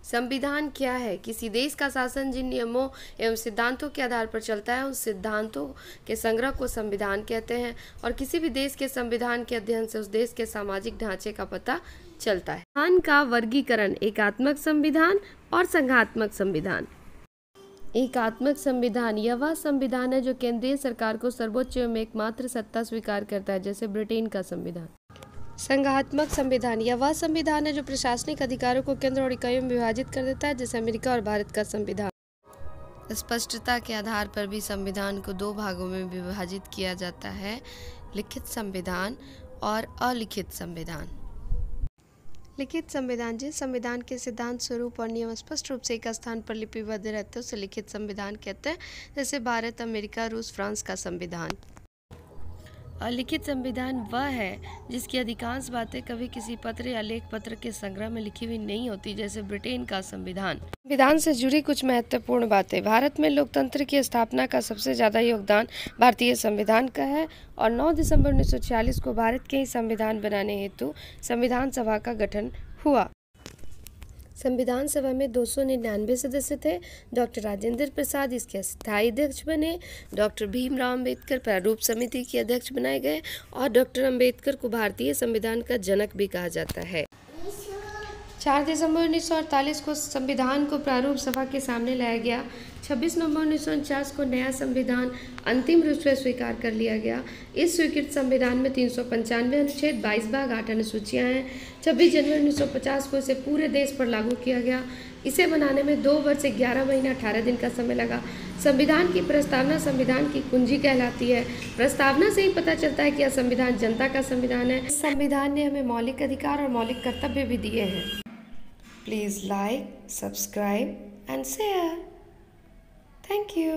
संविधान क्या है? किसी देश का शासन जिन नियमों एवं सिद्धांतों के आधार पर चलता है उस सिद्धांतों के संग्रह को संविधान कहते हैं और किसी भी देश के संविधान के अध्ययन से उस देश के सामाजिक ढांचे का पता चलता है। संविधान का वर्गीकरण एकात्मक संविधान और संघात्मक संविधान। एकात्मक संविधान यह वह संविधान है जो केंद्रीय सरकार को सर्वोच्च एवं एकमात्र सत्ता स्वीकार करता है, जैसे ब्रिटेन का संविधान। संघात्मक संविधान यह वह संविधान है जो प्रशासनिक अधिकारों को केंद्र और इकाइयों में विभाजित कर देता है, जैसे अमेरिका और भारत का संविधान। स्पष्टता के आधार पर भी संविधान को दो भागों में विभाजित किया जाता है, लिखित संविधान और अलिखित संविधान। लिखित संविधान जिस संविधान के सिद्धांत, स्वरूप और नियम स्पष्ट रूप से एक स्थान पर लिपिबद्ध रहते हैं उसे लिखित संविधान कहते हैं, जैसे भारत, अमेरिका, रूस, फ्रांस का संविधान। अलिखित संविधान वह है जिसकी अधिकांश बातें कभी किसी पत्र या लेख पत्र के संग्रह में लिखी हुई नहीं होती, जैसे ब्रिटेन का संविधान। संविधान से जुड़ी कुछ महत्वपूर्ण बातें। भारत में लोकतंत्र की स्थापना का सबसे ज़्यादा योगदान भारतीय संविधान का है और 9 दिसंबर 1946 को भारत के ही संविधान बनाने हेतु संविधान सभा का गठन हुआ। संविधान सभा में 299 सदस्य थे। डॉक्टर राजेंद्र प्रसाद इसके स्थायी अध्यक्ष बने। डॉक्टर भीमराव अंबेडकर प्रारूप समिति के अध्यक्ष बनाए गए और डॉक्टर अंबेडकर को भारतीय संविधान का जनक भी कहा जाता है। 4 दिसंबर 1948 को संविधान को प्रारूप सभा के सामने लाया गया। 26 नवंबर 1949 को नया संविधान अंतिम रूप से स्वीकार कर लिया गया। इस स्वीकृत संविधान में 395 अनुच्छेद, 22 भाग, 8 अनुसूचियां हैं। 26 जनवरी 1950 को इसे पूरे देश पर लागू किया गया। इसे बनाने में 2 वर्ष 11 महीना 18 दिन का समय लगा। संविधान की प्रस्तावना संविधान की कुंजी कहलाती है। प्रस्तावना से ही पता चलता है कि यह संविधान जनता का संविधान है। इस संविधान ने हमें मौलिक अधिकार और मौलिक कर्तव्य भी दिए हैं। Please like, subscribe and share. Thank you.